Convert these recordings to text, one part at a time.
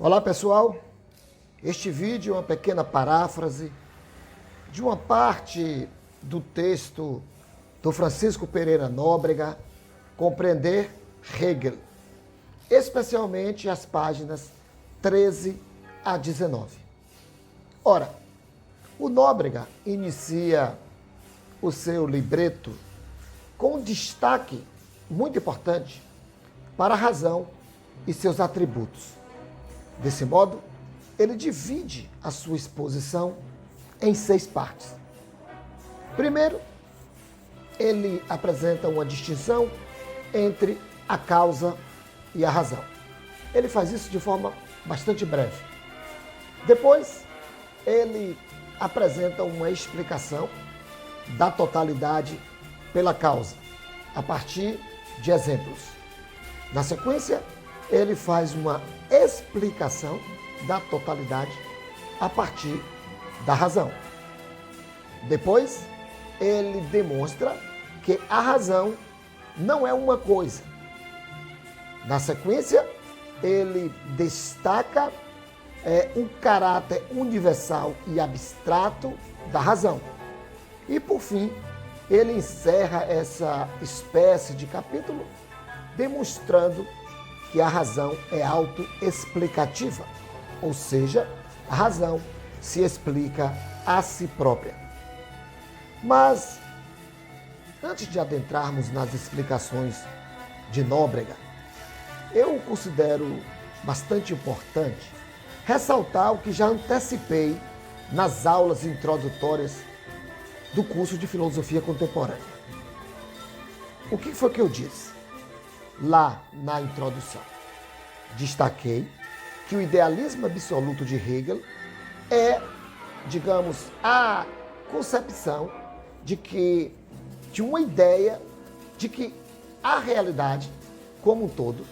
Olá pessoal, este vídeo é uma pequena paráfrase de uma parte do texto do Francisco Pereira Nóbrega, Compreender Hegel, especialmente as páginas 13 a 19. Ora, o Nóbrega inicia o seu libreto com um destaque muito importante para a razão e seus atributos. Desse modo, ele divide a sua exposição em 6 partes. Primeiro, ele apresenta uma distinção entre a causa e a razão. Ele faz isso de forma bastante breve. Depois, ele apresenta uma explicação da totalidade pela causa, a partir de exemplos. Na sequência, ele faz uma explicação da totalidade a partir da razão. Depois, ele demonstra que a razão não é uma coisa. Na sequência, ele destaca um caráter universal e abstrato da razão. E, por fim, ele encerra essa espécie de capítulo demonstrando que a razão é autoexplicativa, ou seja, a razão se explica a si própria. Mas, antes de adentrarmos nas explicações de Nóbrega, eu considero bastante importante ressaltar o que já antecipei nas aulas introdutórias do curso de Filosofia Contemporânea. O que foi que eu disse? Lá na introdução, destaquei que o idealismo absoluto de Hegel é, digamos, a concepção de uma ideia de que a realidade como um todo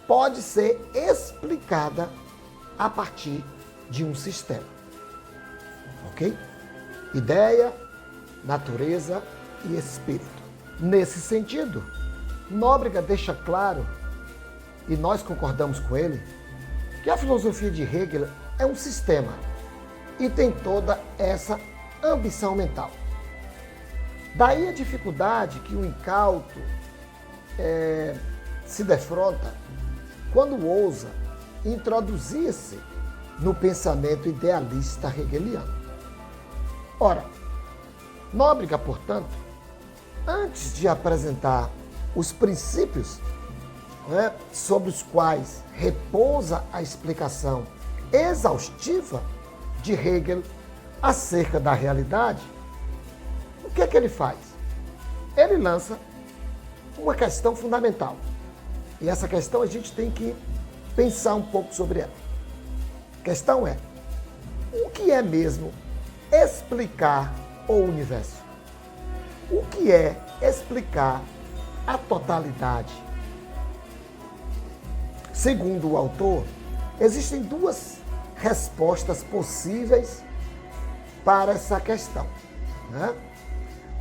pode ser explicada a partir de um sistema. Ok? Ideia, natureza e espírito. Nesse sentido, Nóbrega deixa claro, e nós concordamos com ele, que a filosofia de Hegel é um sistema e tem toda essa ambição mental. Daí a dificuldade que o incauto se defronta quando ousa introduzir-se no pensamento idealista hegeliano. Ora, Nóbrega, portanto, antes de apresentar os princípios sobre os quais repousa a explicação exaustiva de Hegel acerca da realidade, o que é que ele faz? Ele lança uma questão fundamental. E essa questão a gente tem que pensar um pouco sobre ela. A questão é: o que é mesmo explicar o universo? O que é explicar a totalidade? Segundo o autor, existem 2 respostas possíveis para essa questão.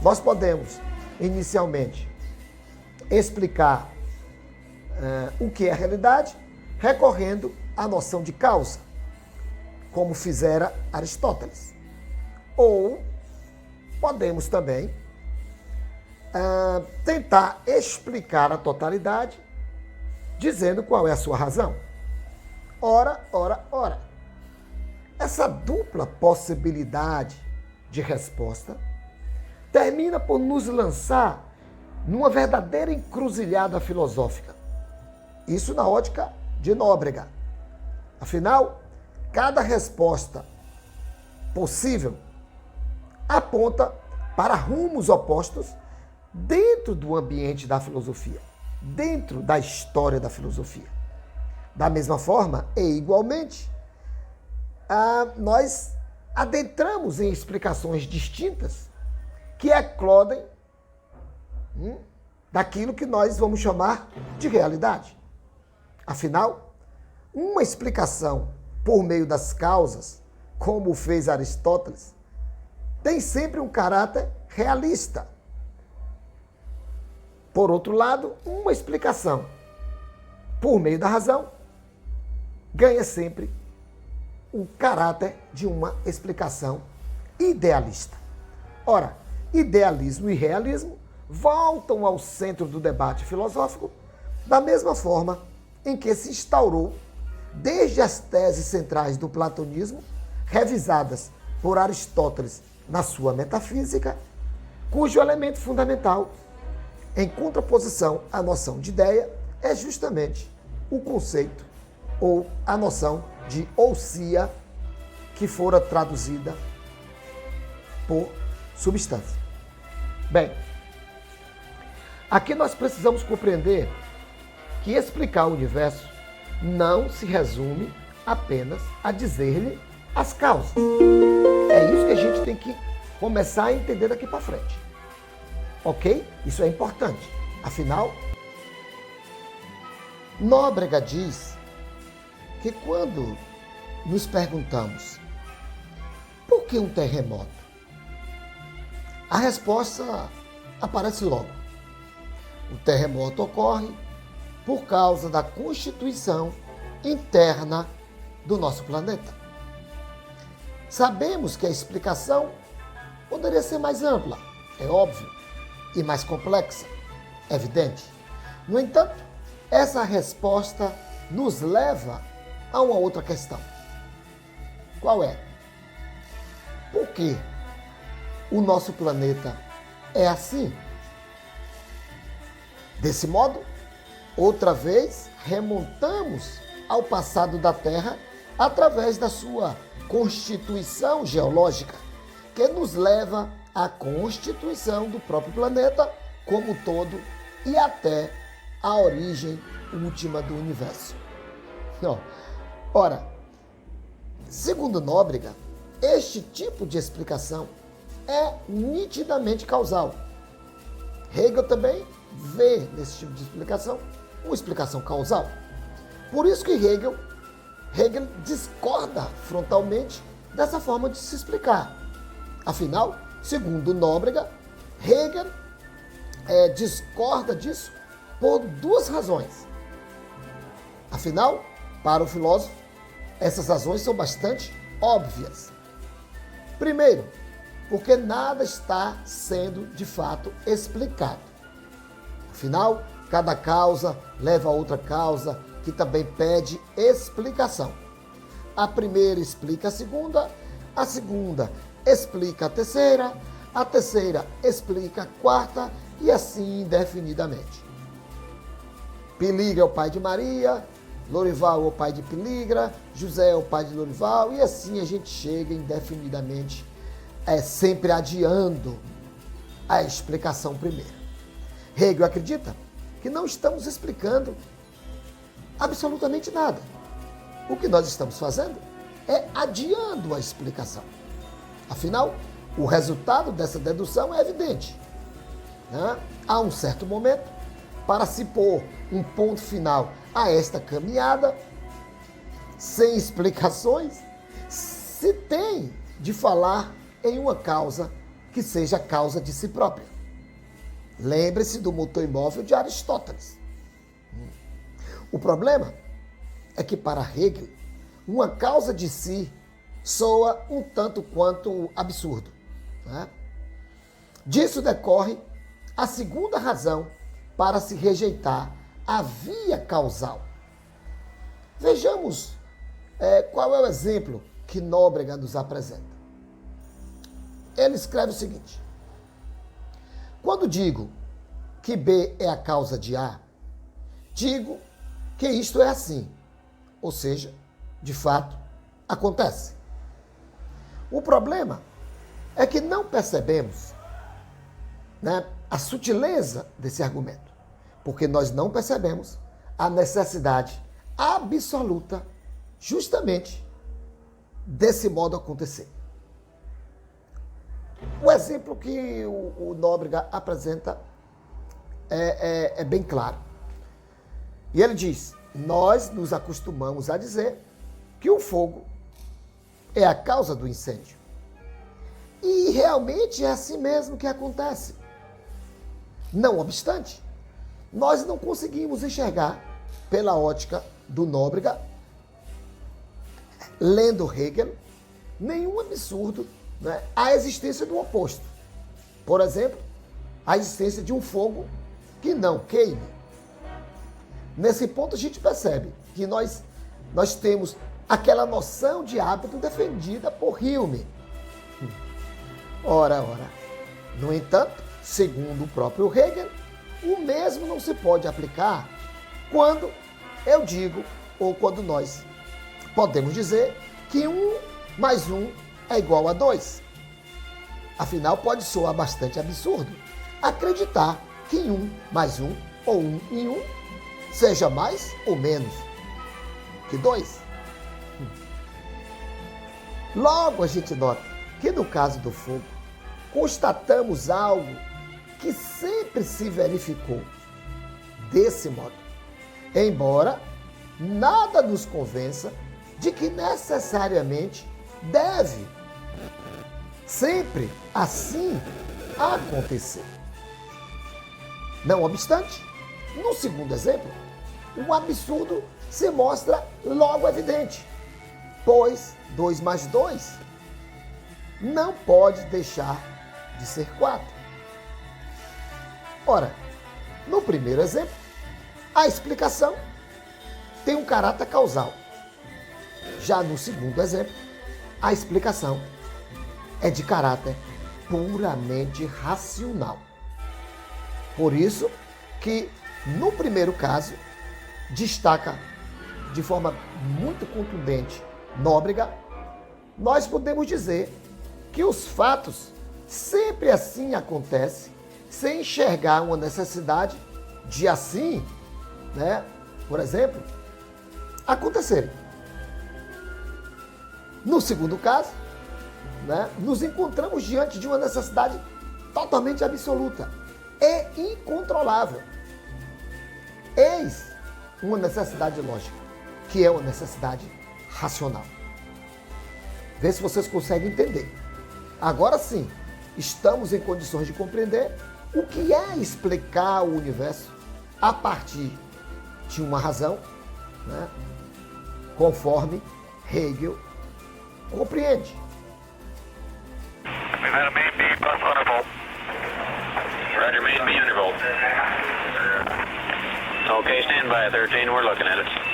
Nós podemos, inicialmente, explicar o que é a realidade recorrendo à noção de causa, como fizera Aristóteles. Ou podemos também tentar explicar a totalidade dizendo qual é a sua razão. Ora. Essa dupla possibilidade de resposta termina por nos lançar numa verdadeira encruzilhada filosófica. Isso na ótica de Nóbrega. Afinal, cada resposta possível aponta para rumos opostos dentro do ambiente da filosofia, dentro da história da filosofia. Da mesma forma, e igualmente, nós adentramos em explicações distintas que eclodem daquilo que nós vamos chamar de realidade. Afinal, uma explicação por meio das causas, como fez Aristóteles, tem sempre um caráter realista. Por outro lado, uma explicação por meio da razão ganha sempre o caráter de uma explicação idealista. Ora, idealismo e realismo voltam ao centro do debate filosófico da mesma forma em que se instaurou desde as teses centrais do platonismo, revisadas por Aristóteles na sua metafísica, cujo elemento fundamental, em contraposição à noção de ideia, é justamente o conceito ou a noção de ousia, que fora traduzida por substância. Bem, aqui nós precisamos compreender que explicar o universo não se resume apenas a dizer-lhe as causas. É isso que a gente tem que começar a entender daqui para frente. Ok? Isso é importante. Afinal, Nóbrega diz que quando nos perguntamos por que um terremoto, a resposta aparece logo. O terremoto ocorre por causa da constituição interna do nosso planeta. Sabemos que a explicação poderia ser mais ampla, é óbvio, e mais complexa, é evidente. No entanto, essa resposta nos leva a uma outra questão. Qual é? Por que o nosso planeta é assim? Desse modo, outra vez, remontamos ao passado da Terra através da sua constituição geológica, que nos leva à constituição do próprio planeta como todo e até a origem última do universo. Ora, segundo Nóbrega, este tipo de explicação é nitidamente causal. Hegel também vê nesse tipo de explicação uma explicação causal. Por isso que Hegel discorda frontalmente dessa forma de se explicar. Afinal, segundo Nóbrega, Hegel discorda disso por duas razões. Afinal, para o filósofo, essas razões são bastante óbvias. Primeiro, porque nada está sendo de fato explicado. Afinal, cada causa leva a outra causa que também pede explicação. A primeira explica a segunda explica a terceira explica a quarta e assim indefinidamente. Piligra é o pai de Maria, Lorival é o pai de Piligra, José é o pai de Lorival e assim a gente chega indefinidamente, sempre adiando a explicação primeira. Hegel acredita que não estamos explicando absolutamente nada. O que nós estamos fazendo é adiando a explicação. Afinal, o resultado dessa dedução é evidente. Há um certo momento, para se pôr um ponto final a esta caminhada, sem explicações, se tem de falar em uma causa que seja a causa de si própria. Lembre-se do motor imóvel de Aristóteles. O problema é que para Hegel, uma causa de si soa um tanto quanto absurdo. Disso decorre a segunda razão para se rejeitar a via causal. Vejamos qual é o exemplo que Nóbrega nos apresenta. Ele escreve o seguinte: quando digo que B é a causa de A, digo que isto é assim, ou seja, de fato, acontece. O problema é que não percebemos a sutileza desse argumento, porque nós não percebemos a necessidade absoluta justamente desse modo acontecer. O exemplo que o Nóbrega apresenta é bem claro. E ele diz: nós nos acostumamos a dizer que o fogo é a causa do incêndio. E realmente é assim mesmo que acontece. Não obstante, nós não conseguimos enxergar, pela ótica do Nóbrega, lendo Hegel, nenhum absurdo, né, a existência do oposto. Por exemplo, a existência de um fogo que não queime. Nesse ponto a gente percebe que nós temos aquela noção de hábito defendida por Hume. Ora. No entanto, segundo o próprio Hegel, o mesmo não se pode aplicar quando eu digo, ou quando nós podemos dizer, que 1 mais 1 é igual a 2. Afinal, pode soar bastante absurdo acreditar que 1 mais 1, ou 1 em 1, seja mais ou menos que 2. Logo, a gente nota que no caso do fogo, constatamos algo que sempre se verificou desse modo, embora nada nos convença de que necessariamente deve sempre assim acontecer. Não obstante, no segundo exemplo, o absurdo se mostra logo evidente, pois 2 mais 2 não pode deixar de ser 4. Ora, no primeiro exemplo, a explicação tem um caráter causal. Já no segundo exemplo, a explicação é de caráter puramente racional. Por isso que, no primeiro caso, destaca de forma muito contundente Nóbrega, nós podemos dizer que os fatos sempre assim acontecem, sem enxergar uma necessidade de assim, né, por exemplo, acontecerem. No segundo caso, né, nos encontramos diante de uma necessidade totalmente absoluta e incontrolável. Eis uma necessidade lógica, que é uma necessidade racional. Vê se vocês conseguem entender. Agora sim, estamos em condições de compreender o que é explicar o universo a partir de uma razão, né, conforme Hegel compreende. We've had a main B plus 100 volt. Roger, main B 100 volt. Okay, stand by 13, we're looking at it.